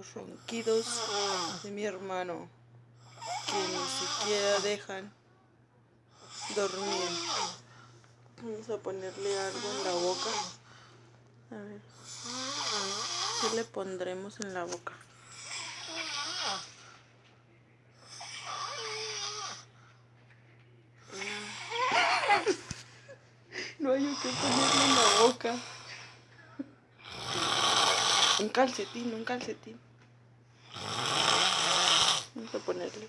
los ronquidos de mi hermano, que ni siquiera dejan dormir. Vamos a ponerle algo en la boca. A ver, ¿qué le pondremos en la boca? No hay que ponerle en la boca. Un calcetín. Vamos a ponerle.